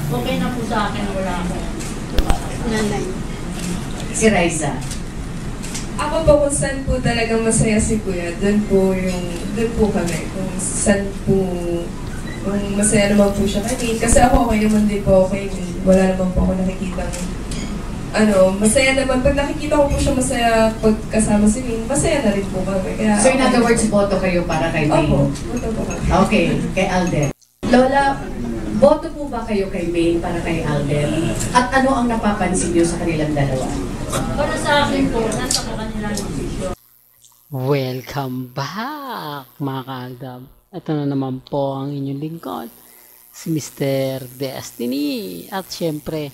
Okay na po sa akin, wala akong Nanay. Si Raisa. Ako po kung saan po talagang masaya si Kuya, doon po kami. Kung saan po, kung masaya naman po siya kay Min. Kasi ako okay naman din po kay Min. Wala naman po ako nakikita masaya naman. Pag nakikita ko po siya masaya pag kasama si Min, masaya na rin po kami. Kaya, So in other words, boto kayo para kay Maine? Opo, boto po kami. Okay, kay Alden. Lola, boto po ba kayo kay Maine para kay Alden? At ano ang napapansin niyo sa kanilang dalawa? Para sa akin po, nasa kanilang desisyon. Welcome back mga kaaldab. Ito na naman po ang inyong lingkod, si Mr. Destiny. At syempre,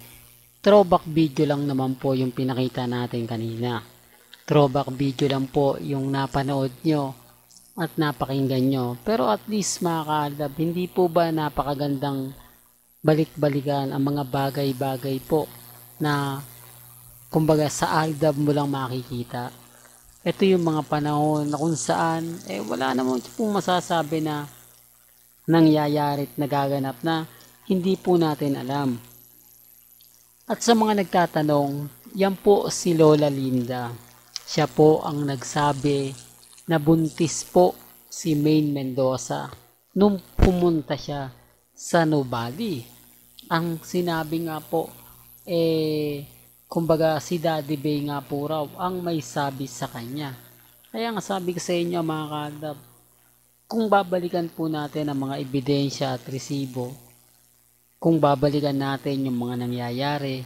throwback video lang naman po yung pinakita natin kanina. Throwback video lang po yung napanood nyo at napakinggan nyo. Pero at least mga kaaldab, hindi po ba napakagandang balik-balikan ang mga bagay-bagay po na kumbaga sa aldab mo lang makikita. Ito yung mga panahon na kung saan wala namang pong masasabi na nangyayari at nagaganap na hindi po natin alam. At sa mga nagtatanong, yan po si Lola Linda. Siya po ang nagsabi na buntis po si Maine Mendoza nung pumunta siya sa Nubali. Ang sinabi nga po kumbaga si Daddy Bay nga po raw ang may sabi sa kanya. Kaya nga sabi ko sa inyo mga kaaldab, kung babalikan po natin ang mga ebidensya at resibo, kung babalikan natin yung mga nangyayari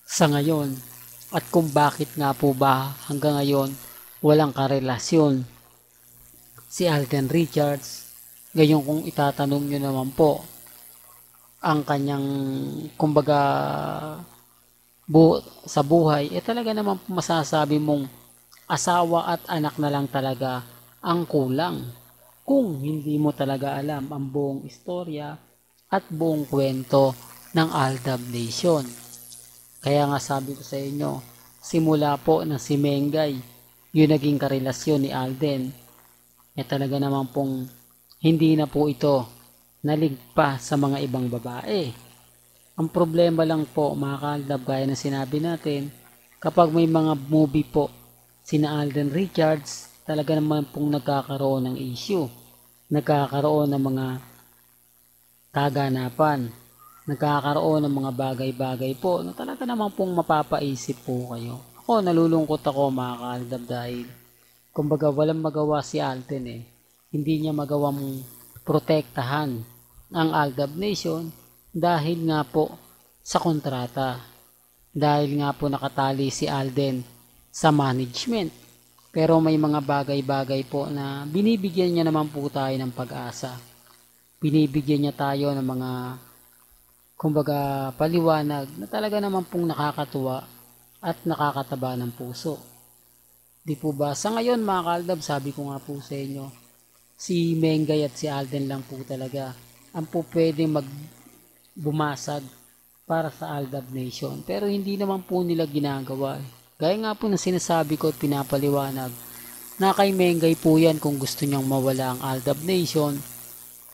sa ngayon, at kung bakit nga po ba hanggang ngayon walang karelasyon si Alden Richards, gayon kung itatanong nyo naman po ang kanyang kumbaga sa buhay, talaga naman masasabi mong asawa at anak na lang talaga ang kulang kung hindi mo talaga alam ang buong istorya at buong kwento ng Aldab Nation. Kaya nga sabi ko sa inyo, simula po ng si Mengay yung naging karelasyon ni Alden, talaga naman pong hindi na po ito naligpa sa mga ibang babae. Ang problema lang po mga kaaldab, gaya ng sinabi natin, kapag may mga movie po sina Alden Richards, talaga naman pong nagkakaroon ng issue, nagkakaroon ng mga kaganapan, nagkakaroon ng mga bagay-bagay po na talaga naman pong mapapaisip po kayo. Ako nalulungkot ako mga kaaldab dahil kumbaga walang magawa si Alden hindi niya magawang protektahan ang Aldab Nation dahil nga po sa kontrata, dahil nga po nakatali si Alden sa management. Pero may mga bagay-bagay po na binibigyan niya naman po tayo ng pag-asa, binibigyan niya tayo ng mga kumbaga paliwanag na talaga naman pong nakakatuwa at nakakataba ng puso. Di po ba? Sa ngayon mga kaaldab, sabi ko nga po sa inyo, si Mengay at si Alden lang po talaga ang po pwede bumasag para sa Aldab Nation. Pero hindi naman po nila ginagawa. Gaya nga po ng sinasabi ko at pinapaliwanag na kay Mengay po yan kung gusto niyang mawala ang Aldab Nation,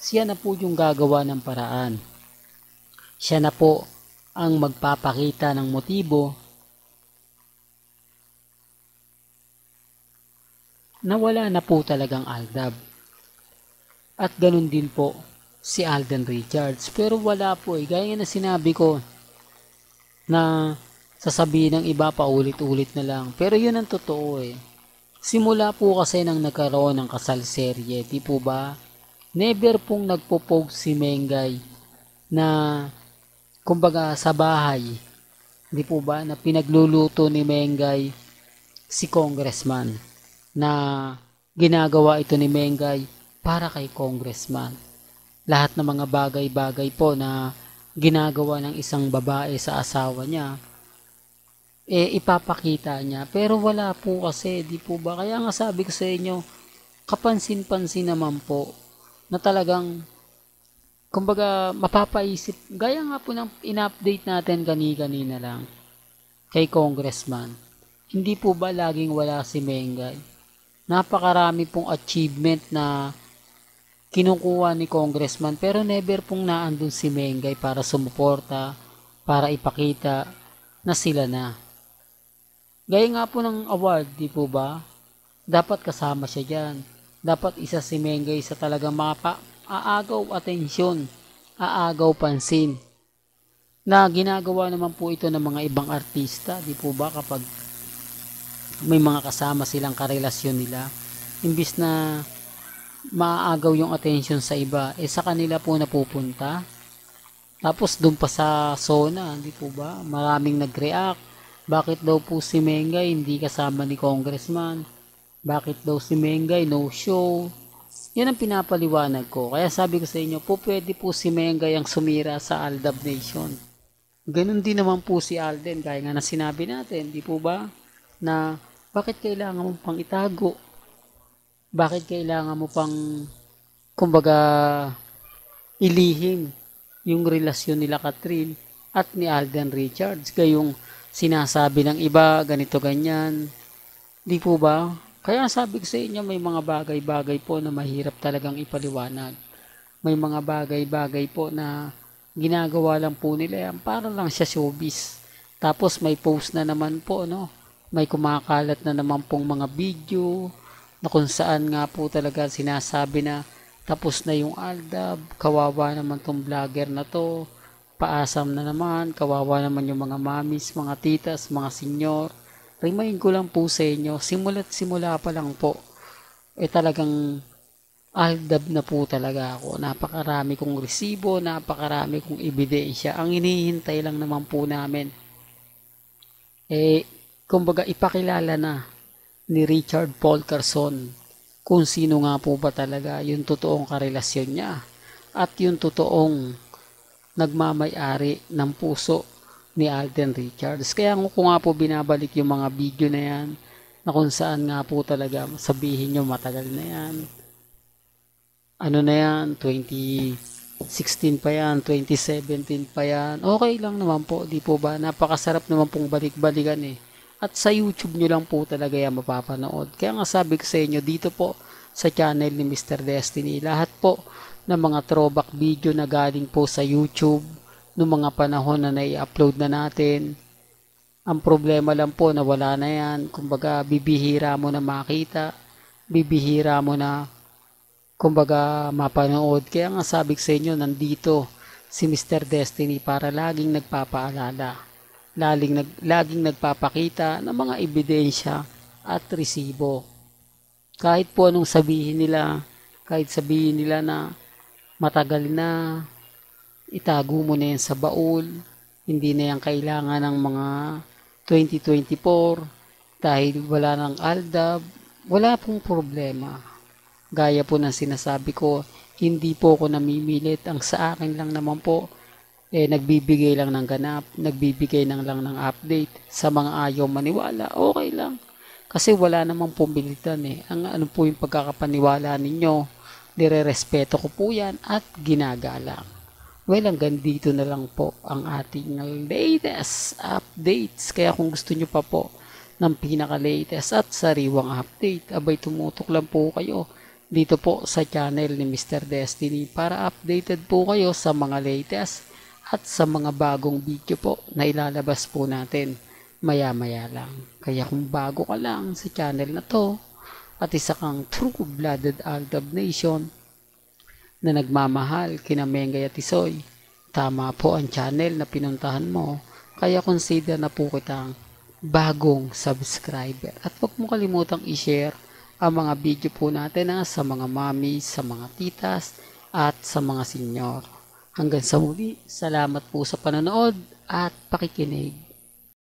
siya na po yung gagawa ng paraan. Siya na po ang magpapakita ng motibo na wala na po talagang Aldab. At ganun din po si Alden Richards. Pero wala po gaya na sinabi ko na sasabihin ng iba paulit-ulit na lang. Pero yun ang totoo Simula po kasi nang nagkaroon ng kasal serye, di po ba? Never pong nagpo-post si Mengay na kumbaga sa bahay. Di po ba? Na pinagluluto ni Mengay si congressman. Na ginagawa ito ni Mengay para kay congressman. Lahat ng mga bagay-bagay po na ginagawa ng isang babae sa asawa niya, ipapakita niya. Pero wala po kasi, di po ba? Kaya nga sabi ko sa inyo, kapansin-pansin naman po na talagang, kumbaga, mapapaisip. Gaya nga po ng in-update natin kanina lang kay congressman. Hindi po ba laging wala si Mengay? Napakarami pong achievement na kinukuha ni congressman pero never pong naandun si Mengay para sumuporta, para ipakita na sila na. Gaya nga po ng award, di po ba? Dapat kasama siya dyan. Dapat isa si Mengay sa talagang aagaw atensyon, aagaw pansin. Na ginagawa naman po ito ng mga ibang artista, di po ba, kapag may mga kasama silang karelasyon nila. Imbis na maaagaw yung attention sa iba, sa kanila po napupunta. Tapos doon pa sa zona, di po ba? Maraming nag-react. Bakit daw po si Mengay hindi kasama ni congressman? Bakit daw si Mengay no show? Yan ang pinapaliwanag ko. Kaya sabi ko sa inyo, po pwede po si Mengay ang sumira sa Aldab Nation. Ganun din naman po si Alden, gaya nga na sinabi natin, di po ba? Na bakit kailangan mo pang itago? Bakit kailangan mo pang, kumbaga, ilihim yung relasyon nila Catherine at ni Alden Richards? Gayong sinasabi ng iba, ganito ganyan. Di po ba? Kaya sabi ko sa inyo, may mga bagay-bagay po na mahirap talagang ipaliwanag. May mga bagay-bagay po na ginagawa lang po nila yan para lang siya showbiz. Tapos may post na naman po, no? May kumakalat na naman pong mga video na kung saan nga po talaga sinasabi na tapos na yung Aldab, kawawa naman tong vlogger na to, paasam na naman, kawawa naman yung mga mamis, mga titas, mga senyor. Remind ko lang po sa inyo, simula't simula pa lang po, talagang Aldab na po talaga ako. Napakarami kong resibo, napakarami kong ebidensya. Ang hinihintay lang naman po namin, kumbaga ipakilala na ni Richard Paul Carson kung sino nga po ba talaga yung totoong karelasyon niya at yung totoong nagmamay-ari ng puso ni Alden Richards. Kaya ko nga po binabalik yung mga video na yan na kung saan nga po talaga sabihin nyo matagal na yan. Ano na yan, 2016 pa yan, 2017 pa yan. Okay lang naman po, di po ba? Napakasarap naman pong balik-balikan At sa YouTube nyo lang po talaga yan mapapanood. Kaya nga sabi ko sa inyo, dito po sa channel ni Mr. Destiny, lahat po ng mga throwback video na galing po sa YouTube, noong mga panahon na nai-upload na natin. Ang problema lang po na wala na yan. Kumbaga, bibihira mo na makita, bibihira mo na kumbaga mapanood. Kaya nga sabi ko sa inyo, nandito si Mr. Destiny para laging nagpapaalala, laging nagpapakita ng mga ebidensya at resibo. Kahit po anong sabihin nila, kahit sabihin nila na matagal na, itago mo na yan sa baul, hindi na yan kailangan ng mga 2024 dahil wala ng Aldab, wala pong problema. Gaya po ng sinasabi ko, hindi po ako namimilit. Ang sa akin lang naman po, nagbibigay lang ng ganap, nagbibigay lang ng update. Sa mga ayaw maniwala, okay lang. Kasi wala namang pumilitan Ang ano po yung pagkakapaniwala ninyo, nire-respeto ko po yan at ginagalang. Well, hanggang dito na lang po ang ating latest updates. Kaya kung gusto nyo pa po ng pinaka-latest at sariwang update, abay tumutok lang po kayo dito po sa channel ni Mr. Destiny para updated po kayo sa mga latest at sa mga bagong video po na ilalabas po natin maya-maya lang. Kaya kung bago ka lang sa channel na to at isa kang true-blooded Aldab Nation na nagmamahal kina Mengay at Tisoy, tama po ang channel na pinuntahan mo. Kaya consider na po kitang bagong subscriber. At huwag mo kalimutang i-share ang mga video po natin sa mga mami, sa mga titas, at sa mga senyor. Hanggang sa muli, salamat po sa panonood at pakikinig.